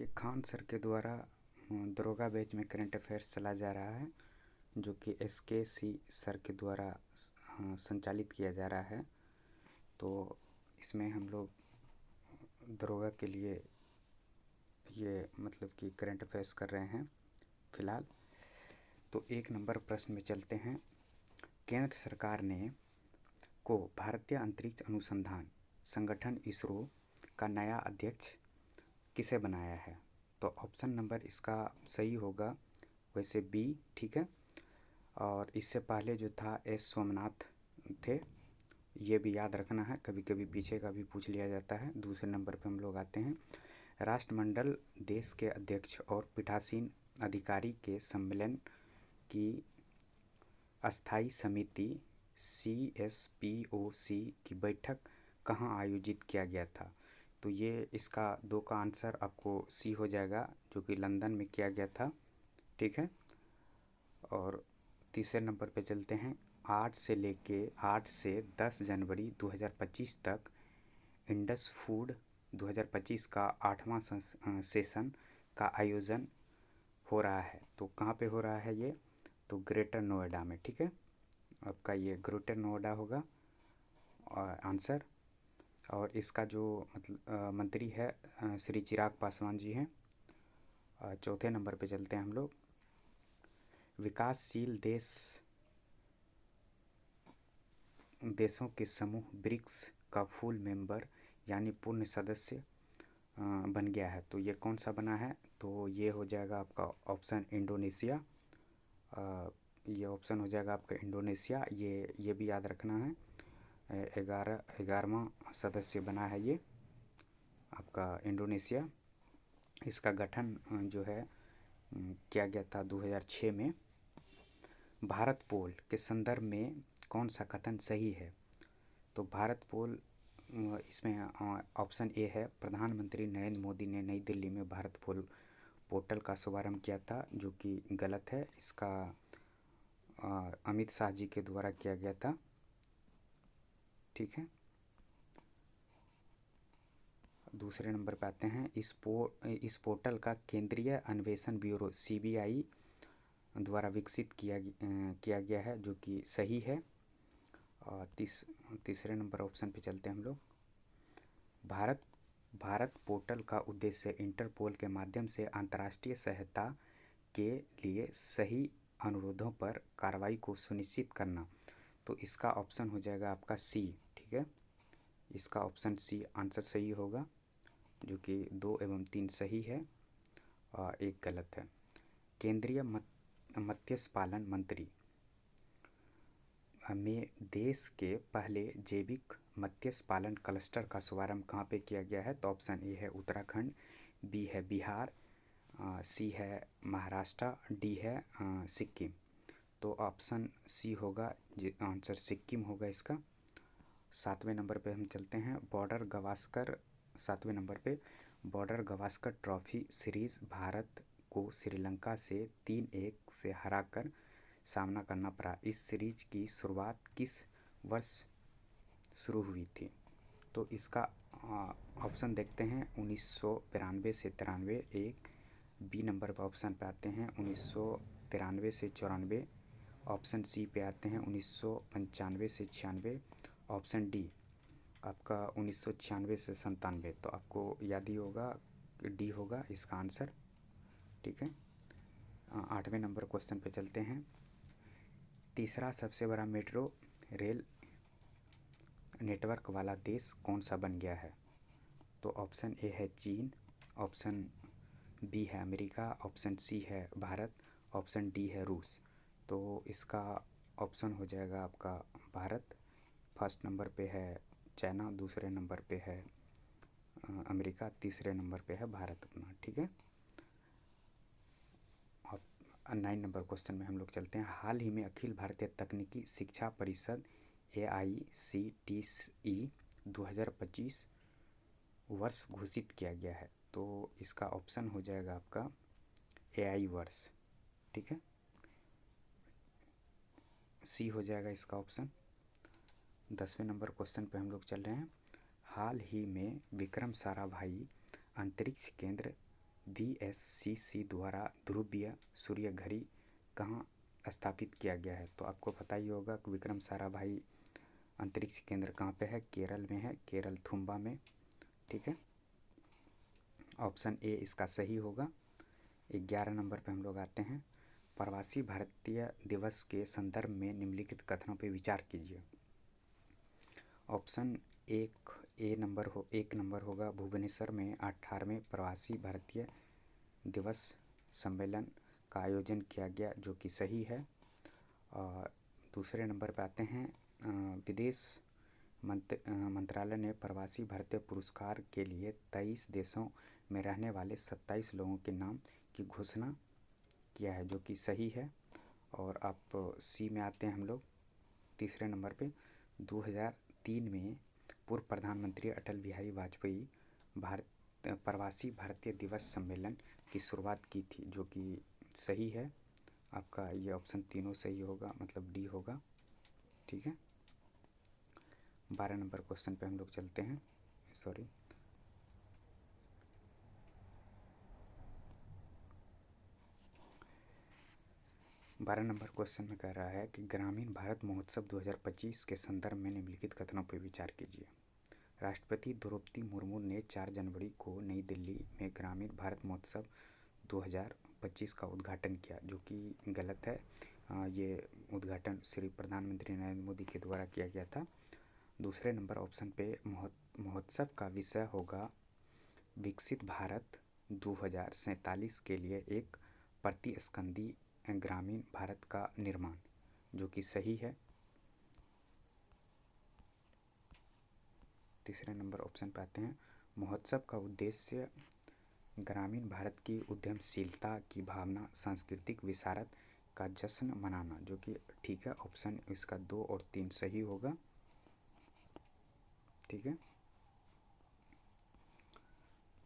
ये खान सर के द्वारा दरोगा बैच में करंट अफेयर्स चला जा रहा है, जो कि SKC सर के द्वारा संचालित किया जा रहा है। तो इसमें हम लोग दरोगा के लिए ये मतलब कि करंट अफेयर्स कर रहे हैं फिलहाल। तो 1 नंबर प्रश्न में चलते हैं। केंद्र सरकार ने को भारतीय अंतरिक्ष अनुसंधान संगठन इसरो का नया अध्यक्ष किसे बनाया है? तो ऑप्शन नंबर इसका सही होगा वैसे बी, ठीक है। और इससे पहले जो था एस सोमनाथ थे, ये भी याद रखना है, कभी कभी पीछे का भी पूछ लिया जाता है। दूसरे नंबर पे हम लोग आते हैं। राष्ट्रमंडल देश के अध्यक्ष और पीठासीन अधिकारी के सम्मेलन की अस्थायी समिति CSPOC की बैठक कहाँ आयोजित किया गया था? तो ये इसका 2 का आंसर आपको सी हो जाएगा, जो कि लंदन में किया गया था, ठीक है। और तीसरे नंबर पे चलते हैं। 8 से 10 जनवरी 2025 तक इंडस फूड 2025 का 8वां सेशन का आयोजन हो रहा है। तो कहाँ पे हो रहा है ये? तो ग्रेटर नोएडा में, ठीक है। आपका ये ग्रेटर नोएडा होगा आंसर। और इसका जो मतलब मंत्री है श्री चिराग पासवान जी हैं। चौथे नंबर पे चलते हैं हम लोग। विकासशील देशों के समूह ब्रिक्स का फुल मेंबर यानी पूर्ण सदस्य बन गया है। तो ये कौन सा बना है? तो ये हो जाएगा आपका ऑप्शन इंडोनेशिया। ये ऑप्शन हो जाएगा आपका इंडोनेशिया। ये भी याद रखना है। 11वां सदस्य बना है ये आपका इंडोनेशिया। इसका गठन जो है किया गया था 2006 में। भारत पोल के संदर्भ में कौन सा कथन सही है? तो भारत पोल इसमें ऑप्शन ए है। प्रधानमंत्री नरेंद्र मोदी ने नई दिल्ली में भारत पोल पोर्टल का शुभारंभ किया था, जो कि गलत है। इसका अमित शाह जी के द्वारा किया गया था, ठीक है। दूसरे नंबर पे आते हैं। इस पोर्टल का केंद्रीय अन्वेषण ब्यूरो CBI द्वारा विकसित किया गया है, जो कि सही है। और तीसरे नंबर ऑप्शन पे चलते हैं हम लोग। भारत पोर्टल का उद्देश्य इंटरपोल के माध्यम से अंतर्राष्ट्रीय सहायता के लिए सही अनुरोधों पर कार्रवाई को सुनिश्चित करना। तो इसका ऑप्शन हो जाएगा आपका सी, ठीक है। इसका ऑप्शन सी आंसर सही होगा, जो कि 2 एवं 3 सही है और 1 गलत है। केंद्रीय मत्स्य पालन मंत्री में देश के पहले जैविक मत्स्य पालन क्लस्टर का शुभारंभ कहाँ पे किया गया है? तो ऑप्शन ए है उत्तराखंड, बी है बिहार, सी है महाराष्ट्र, डी है सिक्किम। तो ऑप्शन सी होगा, आंसर सिक्किम होगा इसका। 7वें नंबर पे हम चलते हैं। बॉर्डर गावस्कर 7वें नंबर पे border Gavaskar trophy series Bharat को श्रीलंका से 3-1 से हराकर सामना करना पड़ा। इस सीरीज की शुरुआत किस वर्ष शुरू हुई थी? तो इसका ऑप्शन देखते हैं। 1992 से 93 एक। बी नंबर पर ऑप्शन पे आते हैं 1993 से 94। ऑप्शन सी पे आते हैं 1995 से 96। ऑप्शन डी आपका 1996 से 97। तो आपको याद ही होगा डी होगा इसका आंसर, ठीक है। 8वें नंबर क्वेश्चन पे चलते हैं। तीसरा सबसे बड़ा मेट्रो रेल नेटवर्क वाला देश कौन सा बन गया है? तो ऑप्शन ए है चीन, ऑप्शन बी है अमेरिका, ऑप्शन सी है भारत, ऑप्शन डी है रूस। तो इसका ऑप्शन हो जाएगा आपका भारत। फर्स्ट नंबर पे है चाइना, दूसरे नंबर पे है अमेरिका, तीसरे नंबर पे है भारत अपना, ठीक है। 9 नंबर क्वेश्चन में हम लोग चलते हैं। हाल ही में अखिल भारतीय तकनीकी शिक्षा परिषद AICTE 2025 वर्ष घोषित किया गया है। तो इसका ऑप्शन हो जाएगा आपका AI वर्ष, ठीक है। सी हो जाएगा इसका ऑप्शन। 10वें नंबर क्वेश्चन पे हम लोग चल रहे हैं। हाल ही में विक्रम साराभाई अंतरिक्ष केंद्र VSCC द्वारा ध्रुवीय सूर्य घड़ी कहाँ स्थापित किया गया है? तो आपको पता ही होगा कि विक्रम साराभाई अंतरिक्ष केंद्र कहाँ पे है? केरल में है, केरल थुम्बा में। ठीक है, ऑप्शन ए इसका सही होगा। 11 नंबर पे हम लोग आते हैं। प्रवासी भारतीय दिवस के संदर्भ में निम्नलिखित कथनों पर विचार कीजिए। ऑप्शन एक नंबर होगा, भुवनेश्वर में 18वें प्रवासी भारतीय दिवस सम्मेलन का आयोजन किया गया, जो कि सही है। और दूसरे नंबर पर आते हैं, विदेश मंत्रालय ने प्रवासी भारतीय पुरस्कार के लिए 23 देशों में रहने वाले 27 लोगों के नाम की घोषणा किया है, जो कि सही है। और आप सी में आते हैं हम लोग तीसरे नंबर पे। 2003 में पूर्व प्रधानमंत्री अटल बिहारी वाजपेयी प्रवासी भारतीय दिवस सम्मेलन की शुरुआत की थी, जो कि सही है। आपका ये ऑप्शन तीनों सही होगा, मतलब डी होगा। ठीक है, 12 नंबर क्वेश्चन पे हम लोग चलते हैं। 12 नंबर क्वेश्चन में कह रहा है कि ग्रामीण भारत महोत्सव 2025 के संदर्भ में निम्नलिखित कथनों पर विचार कीजिए। राष्ट्रपति द्रौपदी मुर्मू ने 4 जनवरी को नई दिल्ली में ग्रामीण भारत महोत्सव 2025 का उद्घाटन किया, जो कि गलत है। ये उद्घाटन श्री प्रधानमंत्री नरेंद्र मोदी के द्वारा किया गया था। दूसरे नंबर ऑप्शन पे महोत्सव का विषय होगा विकसित भारत 2047 के लिए एक प्रतिस्पंदी ग्रामीण भारत का निर्माण, जो कि सही है। तीसरे नंबर ऑप्शन पे आते हैं, महोत्सव का उद्देश्य ग्रामीण भारत की उद्यमशीलता की भावना, सांस्कृतिक विरासत का जश्न मनाना, जो कि ठीक है। ऑप्शन इसका 2 और 3 सही होगा। ठीक है,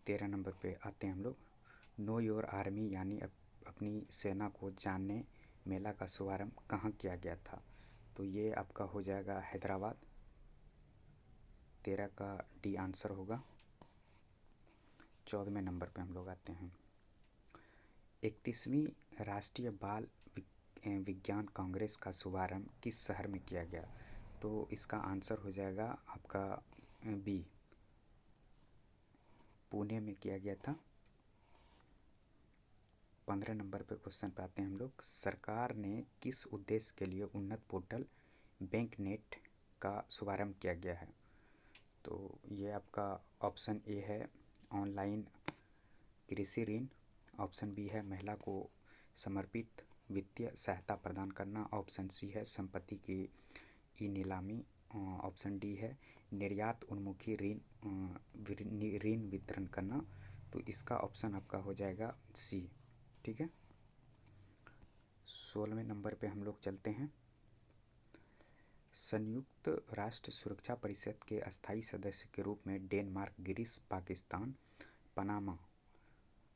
13 नंबर पे आते हैं हम लोग। नो योर आर्मी यानी अपनी सेना को जानने मेला का शुभारंभ कहाँ किया गया था? तो ये आपका हो जाएगा हैदराबाद। 13 का डी आंसर होगा। 14वें नंबर पे हम लोग आते हैं। 31वीं राष्ट्रीय बाल विज्ञान कांग्रेस का शुभारंभ किस शहर में किया गया? तो इसका आंसर हो जाएगा आपका बी, पुणे में किया गया था। 15 नंबर पे क्वेश्चन पे आते हैं हम लोग। सरकार ने किस उद्देश्य के लिए उन्नत पोर्टल बैंक नेट का शुभारंभ किया गया है? तो ये आपका ऑप्शन ए है, ऑनलाइन कृषि ऋण। ऑप्शन बी है, महिला को समर्पित वित्तीय सहायता प्रदान करना। ऑप्शन सी है, संपत्ति की ई नीलामी। ऑप्शन डी है, निर्यात उन्मुखी ऋण वितरण करना। तो इसका ऑप्शन आपका हो जाएगा सी। ठीक है, 16वें नंबर पे हम लोग चलते हैं। संयुक्त राष्ट्र सुरक्षा परिषद के अस्थायी सदस्य के रूप में डेनमार्क, ग्रीस, पाकिस्तान, पनामा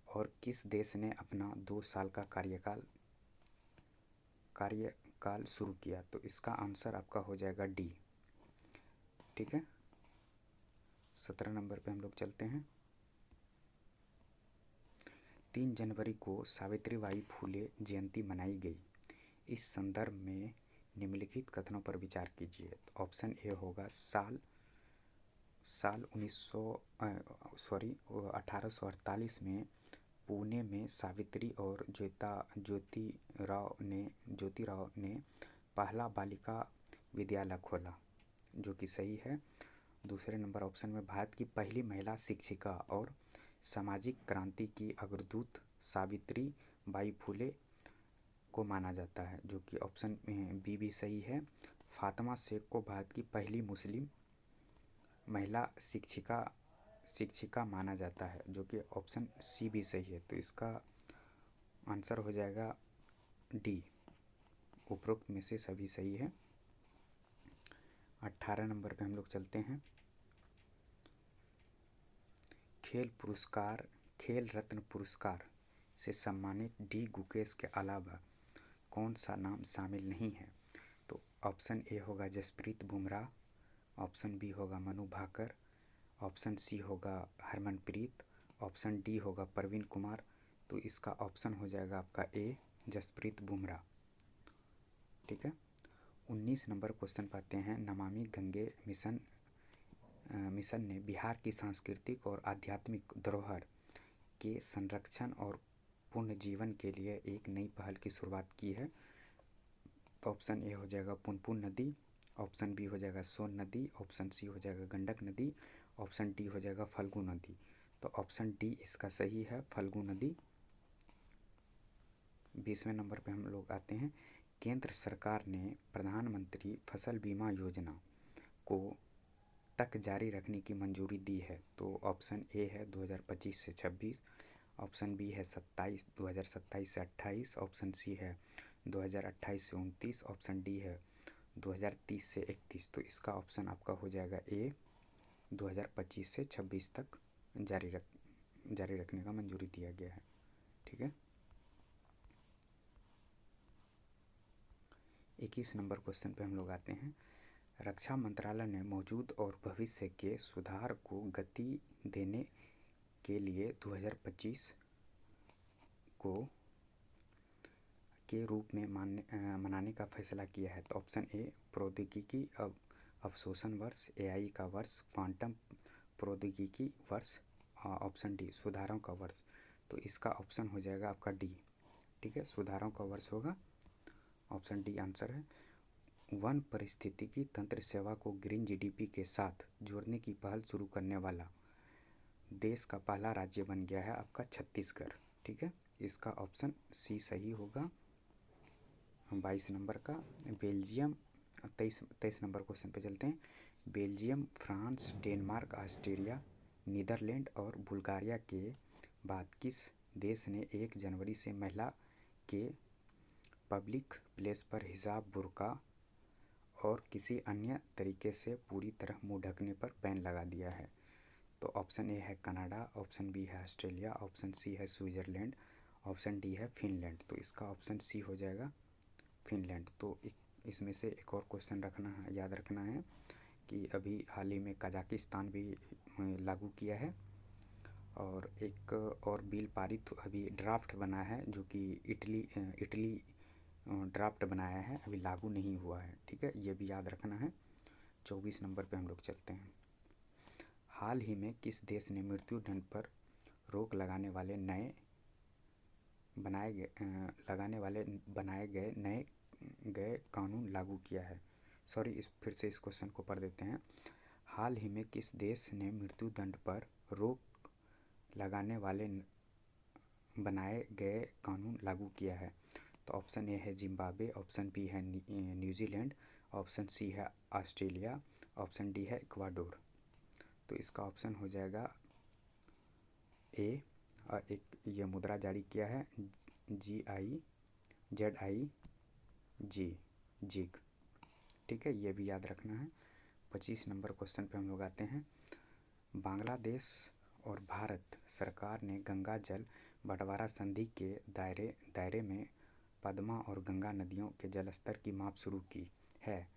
और किस देश ने अपना 2 साल का कार्यकाल शुरू किया? तो इसका आंसर आपका हो जाएगा डी। ठीक है, 17 नंबर पे हम लोग चलते हैं। 3 जनवरी को सावित्रीबाई फुले जयंती मनाई गई। इस संदर्भ में निम्नलिखित कथनों पर विचार कीजिए। ऑप्शन ए होगा साल 1848 में पुणे में सावित्री और ज्योतिराव ने पहला बालिका विद्यालय खोला, जो कि सही है। दूसरे नंबर ऑप्शन में भारत की पहली महिला शिक्षिका और सामाजिक क्रांति की अग्रदूत सावित्री बाई फुले को माना जाता है, जो कि ऑप्शन बी भी सही है। फातिमा शेख को भारत की पहली मुस्लिम महिला शिक्षिका माना जाता है, जो कि ऑप्शन सी भी सही है। तो इसका आंसर हो जाएगा डी, उपरोक्त में से सभी सही है। 18 नंबर पे हम लोग चलते हैं। खेल रत्न पुरस्कार से सम्मानित डी गुकेश के अलावा कौन सा नाम शामिल नहीं है? तो ऑप्शन ए होगा जसप्रीत बुमराह। ऑप्शन बी होगा मनु भाकर। ऑप्शन सी होगा हरमनप्रीत। ऑप्शन डी होगा प्रवीण कुमार। तो इसका ऑप्शन हो जाएगा आपका ए जसप्रीत बुमराह। ठीक है। 19 नंबर क्वेश्चन पाते हैं। नमामि गंगे मिशन ने बिहार की सांस्कृतिक और आध्यात्मिक धरोहर के संरक्षण और पुनर्जीवन के लिए एक नई पहल की शुरुआत की है। तो ऑप्शन ए हो जाएगा पुनपुन नदी, ऑप्शन बी हो जाएगा सोन नदी, ऑप्शन सी हो जाएगा गंडक नदी, ऑप्शन डी हो जाएगा फल्गु नदी। तो ऑप्शन डी इसका सही है, फल्गु नदी। 20वें नंबर पे हम लोग आते हैं। केंद्र सरकार ने प्रधानमंत्री फसल बीमा योजना को तक जारी रखने की मंजूरी दी है। तो ऑप्शन ए है 2025 से 26, ऑप्शन बी है 2027 से 28, ऑप्शन सी है 2028 से 29, ऑप्शन डी है 2030 से 31। तो इसका ऑप्शन आपका हो जाएगा ए 2025 से 26 तक जारी रखने का मंजूरी दिया गया है। ठीक है। 21 नंबर क्वेश्चन पे हम लोग आते हैं। रक्षा मंत्रालय ने मौजूद और भविष्य के सुधार को गति देने के लिए 2025 को के रूप में मनाने का फैसला किया है। तो ऑप्शन ए प्रौद्योगिकी अवशोषण वर्ष, एआई का वर्ष, क्वांटम प्रौद्योगिकी वर्ष, ऑप्शन डी सुधारों का वर्ष। तो इसका ऑप्शन हो जाएगा आपका डी। ठीक है, सुधारों का वर्ष होगा, ऑप्शन डी आंसर है। वन पारिस्थितिकी तंत्र सेवा को ग्रीन जीडीपी के साथ जोड़ने की पहल शुरू करने वाला देश का पहला राज्य बन गया है आपका छत्तीसगढ़। ठीक है, इसका ऑप्शन सी सही होगा। 22 नंबर का बेल्जियम, 23 नंबर क्वेश्चन पे चलते हैं। Belgium, France, Denmark, Australia, Netherland और बुल्गारिया के बाद किस देश ने 1 जनवरी से महिला के पब्लिक प्लेस पर हिजाब, बुर्का और किसी अन्य तरीके से पूरी तरह मुंह ढकने पर बैन लगा दिया है? तो ऑप्शन ए है कनाडा, ऑप्शन बी है ऑस्ट्रेलिया, ऑप्शन सी है स्विट्ज़रलैंड, ऑप्शन डी है फिनलैंड। तो इसका ऑप्शन सी हो जाएगा फिनलैंड। तो इसमें से एक और क्वेश्चन याद रखना है कि अभी हाल ही में कजाकिस्तान भी लागू किया है, और एक और बिल पारित अभी ड्राफ्ट बना है जो कि इटली ड्राफ्ट बनाया है, अभी लागू नहीं हुआ है। ठीक है, ये भी याद रखना है। 24 नंबर पे हम लोग चलते हैं। हाल ही में किस देश ने मृत्यु दंड पर रोक लगाने वाले बनाए गए कानून लागू किया है? सॉरी, फिर से इस क्वेश्चन को पढ़ देते हैं। हाल ही में किस देश ने मृत्यु दंड पर रोक लगाने वाले बनाए गए कानून लागू किया है? तो ऑप्शन ए है जिम्बाब्वे, ऑप्शन बी है न्यूजीलैंड, ऑप्शन सी है ऑस्ट्रेलिया, ऑप्शन डी है इक्वाडोर। तो इसका ऑप्शन हो जाएगा ए। एक ये मुद्रा जारी किया है GIZIG, जिग। ठीक है, ये भी याद रखना है। 25 नंबर क्वेश्चन पे हम लोग आते हैं। बांग्लादेश और भारत सरकार ने गंगा जल बंटवारा संधि के दायरे में पद्मा और गंगा नदियों के जलस्तर की माप शुरू की है।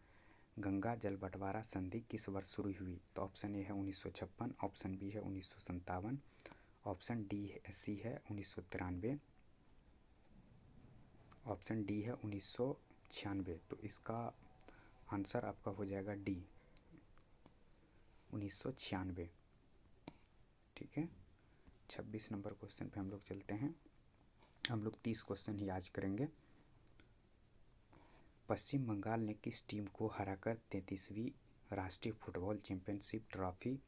गंगा जल बंटवारा संधि किस वर्ष शुरू हुई? तो ऑप्शन ए है 1956, ऑप्शन बी है 1957, ऑप्शन सी है 1993, ऑप्शन डी है 1996। तो इसका आंसर आपका हो जाएगा डी 1996। ठीक है, 26 नंबर क्वेश्चन पे हम लोग चलते हैं। हम लोग 30 क्वेश्चन ही आज करेंगे। पश्चिम बंगाल ने किस टीम को हराकर 33वीं राष्ट्रीय फुटबॉल चैंपियनशिप ट्रॉफी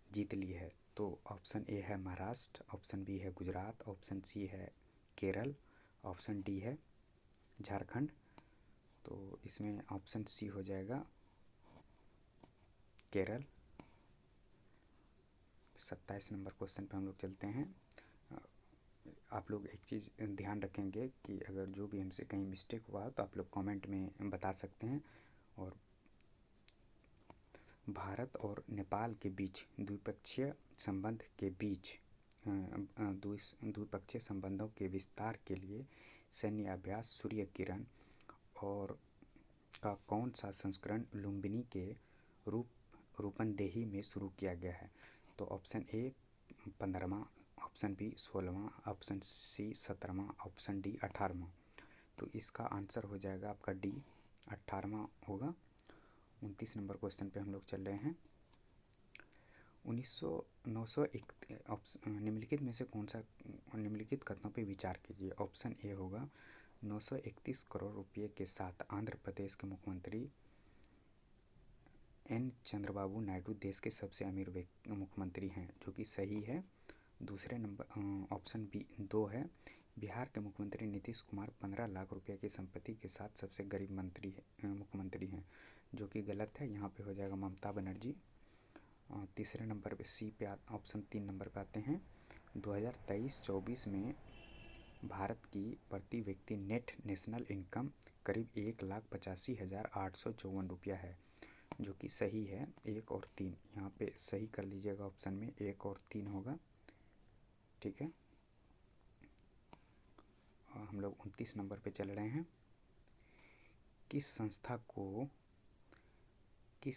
जीत ली है? तो ऑप्शन ए है महाराष्ट्र, ऑप्शन बी है गुजरात, ऑप्शन सी है केरल, ऑप्शन डी है झारखंड। तो इसमें ऑप्शन सी हो जाएगा केरल। 27 नंबर क्वेश्चन पे हम लोग चलते हैं। आप लोग एक चीज़ ध्यान रखेंगे कि अगर जो भी हमसे कहीं मिस्टेक हुआ तो आप लोग कमेंट में बता सकते हैं। और भारत और नेपाल के बीच द्विपक्षीय संबंधों के विस्तार के लिए सैन्य अभ्यास सूर्य किरण और का कौन सा संस्करण लुम्बिनी के रूपंदेही में शुरू किया गया है? तो ऑप्शन ए 15वां, ऑप्शन बी 16वां, ऑप्शन सी 17वां, ऑप्शन डी 18वां। तो इसका आंसर हो जाएगा आपका डी 18वां होगा। 29 नंबर क्वेश्चन पे हम लोग चल रहे हैं। निम्नलिखित में से कौन सा निम्नलिखित कथनों पे विचार कीजिए। ऑप्शन ए होगा 931 करोड़ रुपये के साथ आंध्र प्रदेश के मुख्यमंत्री एन चंद्रबाबू नायडू देश के सबसे अमीर मुख्यमंत्री हैं, जो कि सही है। दूसरे नंबर ऑप्शन बी 2 है, बिहार के मुख्यमंत्री नीतीश कुमार 15 लाख रुपए की संपत्ति के साथ सबसे गरीब मुख्यमंत्री हैं, जो कि गलत है। यहाँ पे हो जाएगा ममता बनर्जी। तीसरे नंबर पे सी पे ऑप्शन 3 नंबर पे आते हैं। 2023-24 में भारत की प्रति व्यक्ति नेट नेशनल इनकम करीब 1,85,854 रुपया है, जो कि सही है। 1 और 3 यहाँ पे सही कर लीजिएगा, ऑप्शन में 1 और 3 होगा। ठीक है, और हम लोग 29 नंबर पे चल रहे हैं। किस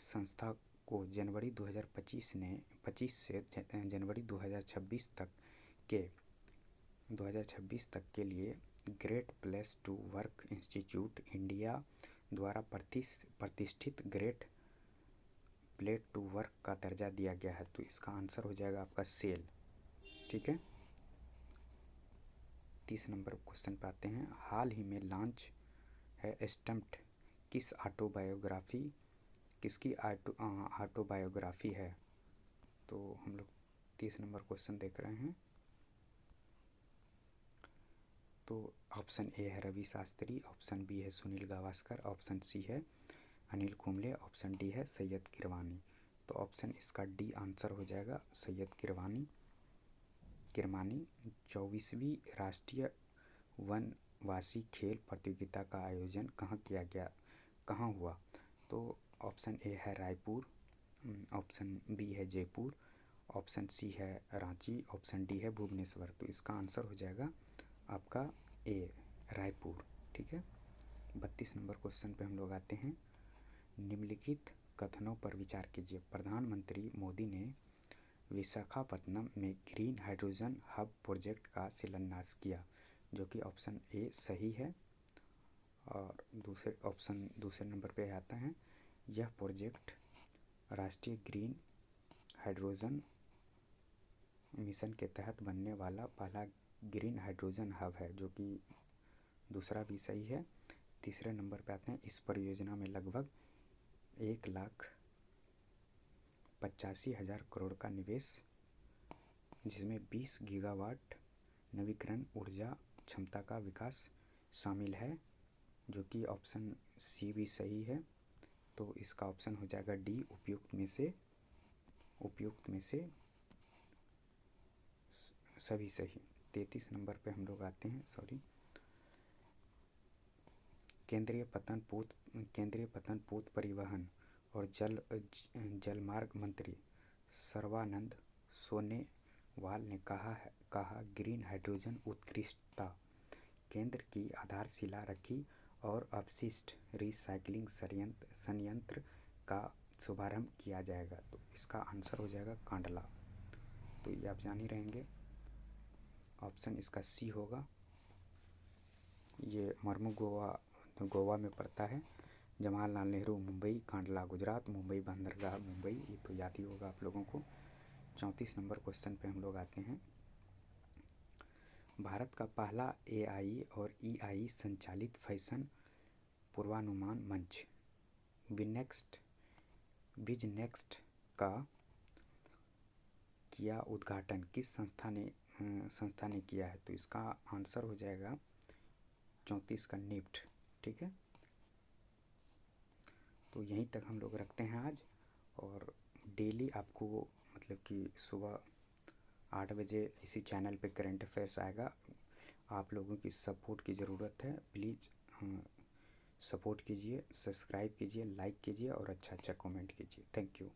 संस्था को जनवरी 2025 से जनवरी 2026 तक के लिए great place to work institute India द्वारा प्रतिष्ठित ग्रेट प्लेस टू वर्क का दर्जा दिया गया है? तो इसका आंसर हो जाएगा आपका सेल। ठीक है, 30 नंबर क्वेश्चन पे आते हैं। हाल ही में लॉन्च है स्टम्प्ड किसकी ऑटोबायोग्राफी है? तो हम लोग 30 नंबर क्वेश्चन देख रहे हैं। तो ऑप्शन ए है रवि शास्त्री, ऑप्शन बी है सुनील गावस्कर, ऑप्शन सी है अनिल कुंबले, ऑप्शन डी है सैयद किरमानी। तो ऑप्शन इसका डी आंसर हो जाएगा, सैयद किरमानी। 24वीं राष्ट्रीय वनवासी खेल प्रतियोगिता का आयोजन कहाँ हुआ? तो ऑप्शन ए है रायपुर, ऑप्शन बी है जयपुर, ऑप्शन सी है रांची, ऑप्शन डी है भुवनेश्वर। तो इसका आंसर हो जाएगा आपका ए रायपुर। ठीक है, 32 नंबर क्वेश्चन पे हम लोग आते हैं। निम्नलिखित कथनों पर विचार कीजिए। प्रधानमंत्री मोदी ने विशाखापत्तनम में ग्रीन हाइड्रोजन हब प्रोजेक्ट का शिलान्यास किया, जो कि ऑप्शन ए सही है। और दूसरे नंबर पे आता है, यह प्रोजेक्ट राष्ट्रीय ग्रीन हाइड्रोजन मिशन के तहत बनने वाला पहला ग्रीन हाइड्रोजन हब है, जो कि दूसरा भी सही है। तीसरे नंबर पे आते हैं, इस परियोजना में लगभग 1,85,000 करोड़ का निवेश, जिसमें 20 गीगावाट नवीकरण ऊर्जा क्षमता का विकास शामिल है, जो कि ऑप्शन सी भी सही है। तो इसका ऑप्शन हो जाएगा डी उपयुक्त में से सभी सही। 33 नंबर पे हम लोग आते हैं। केंद्रीय पतन पोत परिवहन और जलमार्ग मंत्री सर्बानंद सोनोवाल ने कहा ग्रीन हाइड्रोजन उत्कृष्टता केंद्र की आधारशिला रखी और अपशिष्ट रिसाइकलिंग संयंत्र का शुभारंभ किया जाएगा। तो इसका आंसर हो जाएगा कांडला। तो ये आप जान ही रहेंगे, ऑप्शन इसका सी होगा। ये मर्मू गोवा में पड़ता है। जवाहरलाल नेहरू मुंबई, कांडला गुजरात, मुंबई बंदरगाह मुंबई, ये तो याद ही होगा आप लोगों को। 34 नंबर क्वेश्चन पे हम लोग आते हैं। भारत का पहला AI और EI संचालित फैशन पूर्वानुमान मंच विजनेक्स्ट का किया उद्घाटन किस संस्था ने किया है? तो इसका आंसर हो जाएगा 34 का निफ्ट। ठीक है, तो यहीं तक हम लोग रखते हैं आज। और डेली आपको मतलब कि सुबह 8 बजे इसी चैनल पे करंट अफेयर्स आएगा। आप लोगों की सपोर्ट की ज़रूरत है, प्लीज़ सपोर्ट कीजिए, सब्सक्राइब कीजिए, लाइक कीजिए और अच्छा कमेंट कीजिए। Thank you.